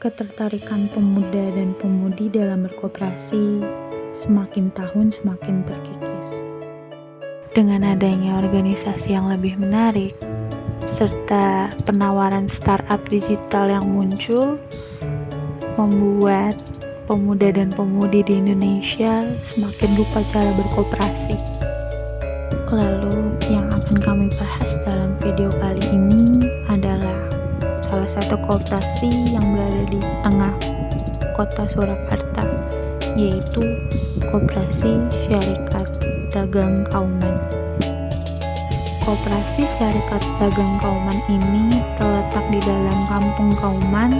Ketertarikan pemuda dan pemudi dalam berkoperasi semakin tahun semakin terkikis. Dengan adanya organisasi yang lebih menarik, serta penawaran startup digital yang muncul, membuat pemuda dan pemudi di Indonesia semakin lupa cara berkoperasi. Lalu, yang akan kami bahas dalam video kali ini adalah salah satu koperasi yang berada di tengah kota Surakarta, yaitu Koperasi Syarikat Dagang Kauman. Koperasi Syarikat Dagang Kauman ini terletak di dalam Kampung Kauman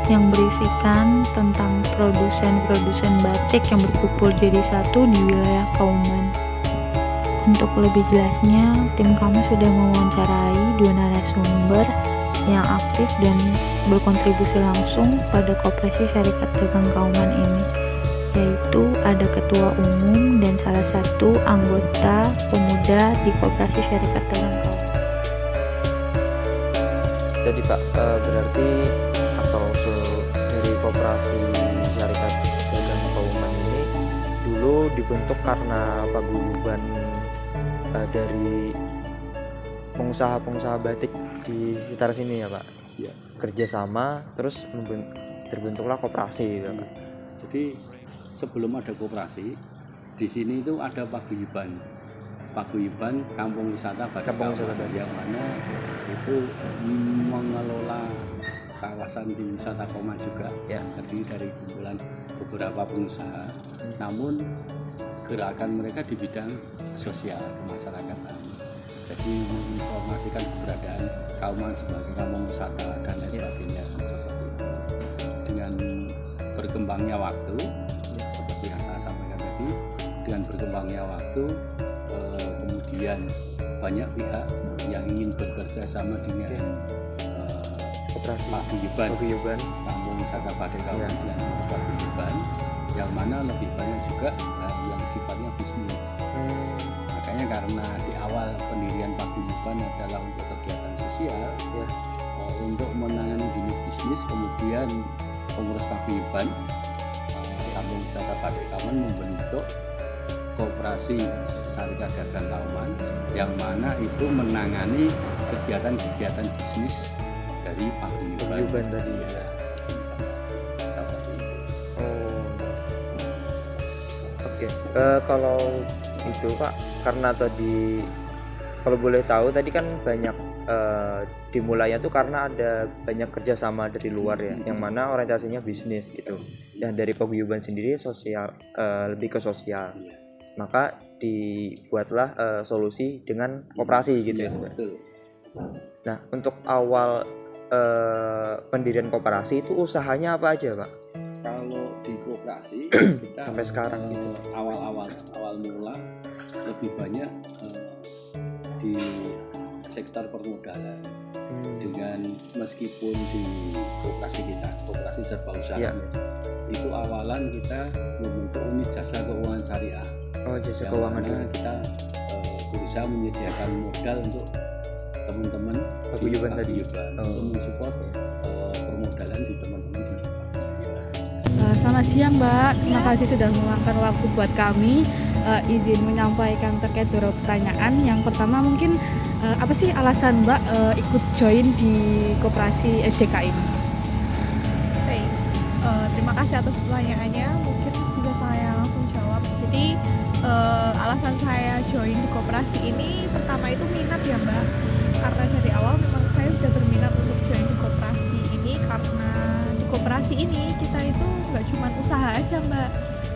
yang berisikan tentang produsen-produsen batik yang berkumpul jadi satu di wilayah Kauman. Untuk lebih jelasnya, tim kami sudah mewawancarai dua narasumber yang aktif dan berkontribusi langsung pada Koperasi Syarikat Dagang Kauman ini, yaitu ada ketua umum dan salah satu anggota pemuda di Koperasi Syarikat Dagang Kauman. Jadi Pak, berarti asal-usul dari Koperasi Syarikat Dagang Kauman ini dulu dibentuk karena paguyuban dari pengusaha-pengusaha batik di sekitar sini ya Pak. Ya. Kerjasama terus terbentuklah koperasi gitu Pak. Jadi sebelum ada koperasi di sini itu ada paguyuban kampung wisata Batik yang mana itu mengelola kawasan di wisata Kauman juga Ya. terdiri dari kumpulan beberapa pengusaha. Namun gerakan mereka di bidang sosial kemasyarakatan. Jadi menginformasikan keberadaan Kauman sebagai kampung wisata dan lain sebagainya seperti itu. Dengan berkembangnya waktu, seperti yang saya sampaikan tadi, dengan berkembangnya waktu, kemudian banyak pihak yang ingin bekerja sama dengan Koperasi paguyuban kampung wisata Batik Kauman dan paguyuban, yang mana lebih banyak juga yang sifatnya bisnis. Makanya karena di awal pendirian paguyuban adalah untuk kegiatan sosial, untuk menangani unit bisnis, kemudian pengurus paguyuban kampung wisata Batik Kauman membentuk Koperasi Syarikat Dagang Kauman, yang mana itu menangani kegiatan-kegiatan bisnis dari paguyuban tadi ya. Seperti itu. Oke. Kalau itu Pak, karena tadi kalau boleh tahu tadi kan banyak dimulainya tuh karena ada banyak kerjasama dari luar ya, yang mana orientasinya bisnis gitu. Dan dari paguyuban sendiri sosial, lebih ke sosial. Maka dibuatlah solusi dengan koperasi gitu ya. Betul. Nah, untuk awal pendirian koperasi itu usahanya apa aja Pak? Kalau di koperasi kita Sampai sekarang gitu. awal mula lebih banyak di sektor permodalan. Dengan meskipun di koperasi serba usaha itu awalan kita membentuk unit jasa keuangan syariah. Jasa keuangan dulu. Kita berusaha menyediakan modal untuk teman-teman paguyuban tadi untuk mensupport permodalan di teman-teman di Selamat siang Mbak, terima kasih sudah meluangkan waktu buat kami. Izin menyampaikan terkait beberapa pertanyaan. Yang pertama mungkin apa sih alasan Mbak ikut join di Koperasi SDK ini? Baik, terima kasih atas pertanyaannya. Mungkin bisa saya langsung jawab. Jadi alasan saya join di koperasi ini pertama itu minat ya Mbak. Karena dari awal memang saya sudah berminat untuk join di koperasi ini, karena di koperasi ini kita itu nggak cuma usaha aja Mbak.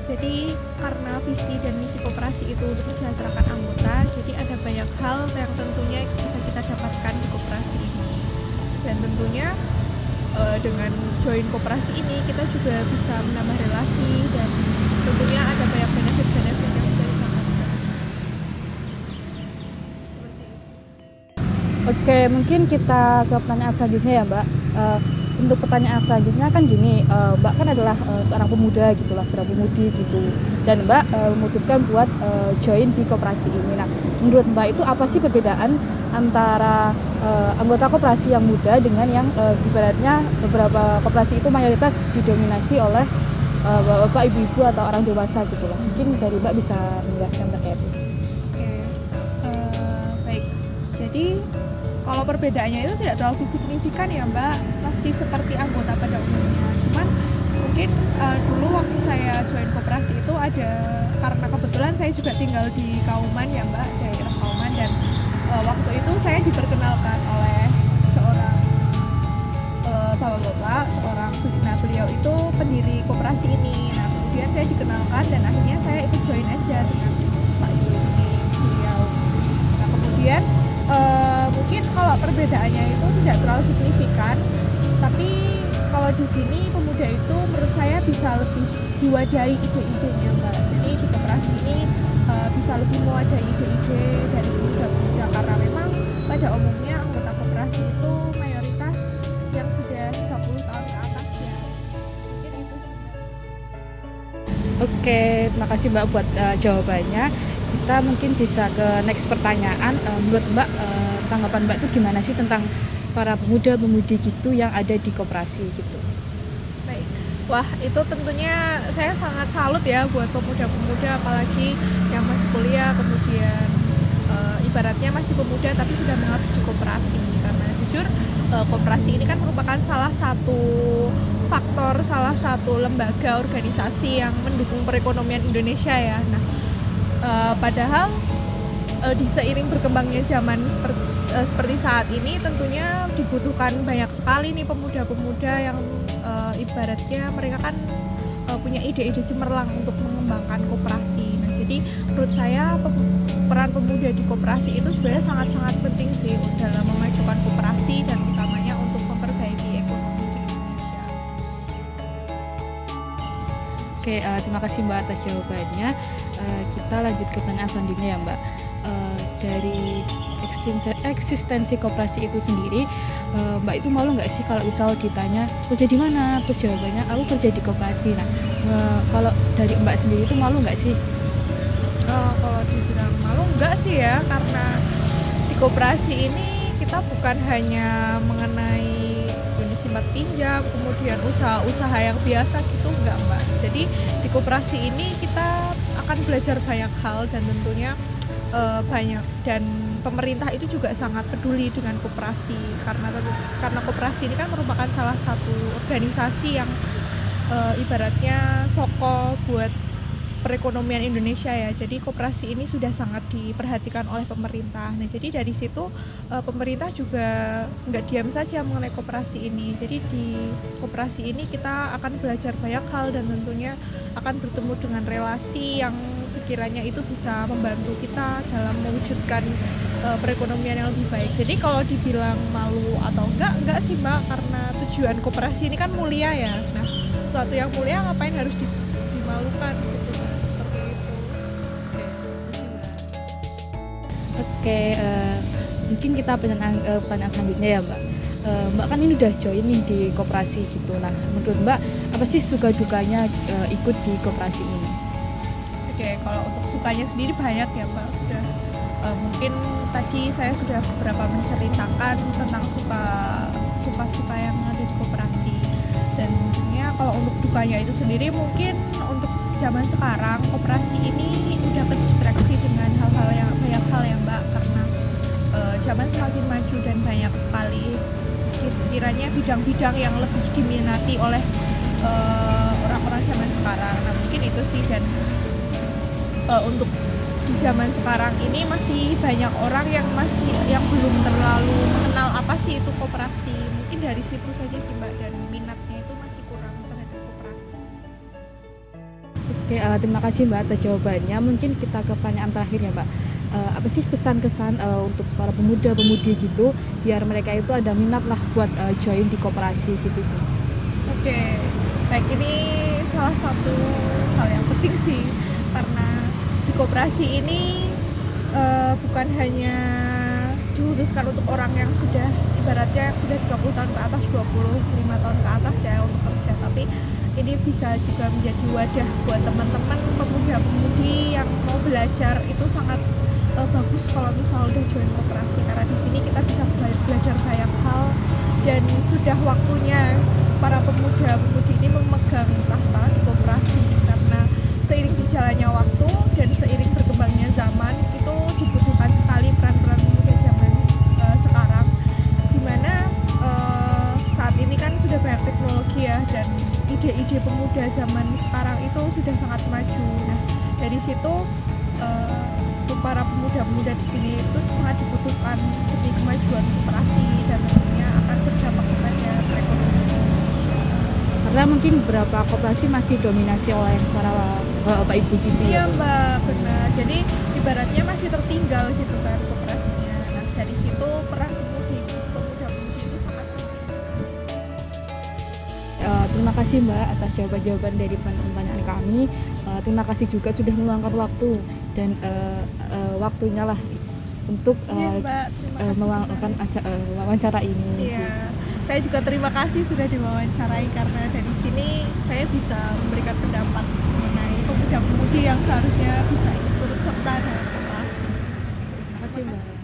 Jadi karena visi dan misi koperasi itu untuk mensejahterakan anggota, jadi ada banyak hal yang tentunya bisa kita dapatkan di koperasi ini. Dan tentunya dengan join koperasi ini kita juga bisa menambah relasi, dan tentunya ada banyak benefit-benefit yang bisa didapatkan. Oke, mungkin kita ke pertanyaan selanjutnya ya Mbak. Untuk pertanyaan selanjutnya kan gini, Mbak kan adalah seorang pemuda gitulah, seorang pemudi gitu, dan Mbak memutuskan buat join di koperasi ini. Nah, menurut Mbak itu apa sih perbedaan antara anggota koperasi yang muda dengan yang ibaratnya beberapa koperasi itu mayoritas didominasi oleh bapak, ibu-ibu atau orang dewasa gitu lah. Mungkin dari Mbak bisa menjelaskan terkait itu. Oke, baik. Jadi kalau perbedaannya itu tidak terlalu signifikan ya Mbak, masih seperti anggota pada umumnya. Cuman mungkin dulu waktu saya join koperasi itu ada, karena kebetulan saya juga tinggal di Kauman ya Mbak, daerah Kauman, dan waktu itu saya diperkenalkan oleh seorang bapak-bapak, beliau itu pendiri koperasi ini. Nah kemudian saya dikenalkan dan akhirnya saya ikut join aja dengan Pak Ibu ini, beliau. Nah kemudian mungkin kalau perbedaannya itu tidak terlalu signifikan, tapi kalau di sini pemuda itu menurut saya bisa lebih diwadahi ide-idenya Mbak. Jadi di koperasi ini bisa lebih mewadahi ide-ide dari pemuda-pemuda, karena memang pada umumnya anggota koperasi itu mayoritas yang sudah 30 tahun ke atas ya. Mungkin itu sih. Oke, terima kasih Mbak buat jawabannya. Kita mungkin bisa ke next pertanyaan. Menurut Mbak, tanggapan Mbak itu gimana sih tentang para pemuda-pemudi gitu yang ada di koperasi gitu? Baik. Wah, itu tentunya saya sangat salut ya buat pemuda-pemuda, apalagi yang masih kuliah, kemudian ibaratnya masih pemuda tapi sudah mengabdi di koperasi. Karena jujur koperasi ini kan merupakan salah satu faktor, salah satu lembaga organisasi yang mendukung perekonomian Indonesia ya. Nah, padahal di seiring berkembangnya zaman seperti saat ini tentunya dibutuhkan banyak sekali nih pemuda-pemuda yang ibaratnya mereka kan punya ide-ide cemerlang untuk mengembangkan koperasi. Nah, jadi menurut saya peran pemuda di koperasi itu sebenarnya sangat-sangat penting sih dalam memajukan koperasi dan utamanya untuk memperbaiki ekonomi di Indonesia. Oke, terima kasih Mbak atas jawabannya. Kita lanjut ke pertanyaan selanjutnya ya Mbak. Dari eksistensi koperasi itu sendiri, Mbak itu malu nggak sih kalau misal ditanya kerja di mana, terus jawabannya aku kerja di koperasi. Nah, kalau dari Mbak sendiri itu malu nggak sih? Kalau dibilang malu enggak sih ya, karena di koperasi ini kita bukan hanya mengenai unit simpan pinjam, kemudian usaha-usaha yang biasa gitu, enggak Mbak. Jadi di koperasi ini kita akan belajar banyak hal dan tentunya banyak, dan pemerintah itu juga sangat peduli dengan koperasi karena koperasi ini kan merupakan salah satu organisasi yang ibaratnya soko buat perekonomian Indonesia ya. Jadi koperasi ini sudah sangat diperhatikan oleh pemerintah. Nah, jadi dari situ pemerintah juga nggak diam saja mengenai koperasi ini. Jadi di koperasi ini kita akan belajar banyak hal dan tentunya akan bertemu dengan relasi yang sekiranya itu bisa membantu kita dalam mewujudkan perekonomian yang lebih baik. Jadi kalau dibilang malu atau enggak sih Mbak, karena tujuan koperasi ini kan mulia ya. Nah, sesuatu yang mulia ngapain harus dimalukan gitu. Oke, mungkin kita pertanyaan selanjutnya ya Mbak. Mbak kan ini udah join nih di koperasi gitu. Nah, menurut Mbak apa sih suka dukanya ikut di koperasi ini? Oke, kalau untuk sukanya sendiri banyak ya Mbak. Sudah mungkin tadi saya sudah beberapa menceritakan tentang suka yang ada di koperasi. Dan tentunya kalau untuk dukanya itu sendiri mungkin untuk zaman sekarang koperasi ini udah kedistraksi dengan banyak hal ya Mbak, karena zaman semakin maju dan banyak sekali sekiranya bidang-bidang yang lebih diminati oleh orang-orang zaman sekarang. Nah mungkin itu sih, dan untuk di zaman sekarang ini masih banyak orang yang belum terlalu mengenal apa sih itu koperasi. Mungkin dari situ saja sih Mbak, dan minatnya itu masih kurang terhadap koperasi. Oke, terima kasih Mbak atas jawabannya. Mungkin kita ke pertanyaan terakhir ya Mbak. Apa sih kesan-kesan untuk para pemuda-pemudi gitu biar mereka itu ada minat lah buat join di koperasi gitu sih? Oke, baik, ini salah satu hal yang penting sih, karena di koperasi ini bukan hanya dihususkan untuk orang yang sudah ibaratnya sudah 30 tahun ke atas, 25 tahun ke atas ya untuk kerja, tapi ini bisa juga menjadi wadah buat teman-teman pemuda-pemudi yang mau belajar. Itu sangat bagus kalau misal udah join koperasi, karena di sini kita bisa belajar banyak hal dan sudah waktunya para pemuda-pemudi ini memegang tahta di koperasi, karena seiring berjalannya waktu dan seiring berkembangnya zaman itu dibutuhkan sekali peran-peran pemuda zaman sekarang, dimana saat ini kan sudah banyak teknologi ya, dan ide-ide pemuda zaman sekarang itu sudah sangat maju. Nah, dari situ para pemuda-pemuda di sini itu sangat dibutuhkan demi kemajuan koperasi dan tentunya akan berdampak kepada perekonomian Indonesia. Karena mungkin beberapa koperasi masih dominasi oleh para bapak ibu gitu Iya ya. Mbak, benar. Jadi ibaratnya masih tertinggal gitu kan koperasinya. Nah, dari situ peran pemuda-pemudi itu sangat penting. Terima kasih Mbak atas jawaban-jawaban dari pertanyaan kami. Terima kasih juga sudah meluangkan waktu dan waktunya lah untuk Iya Mbak, terima kasih. wawancara ini. Iya, saya juga terima kasih sudah diwawancarai, karena dari sini saya bisa memberikan pendapat mengenai pemuda-pemudi yang seharusnya bisa ikut turut serta dalam koperasi. Terima kasih Mbak.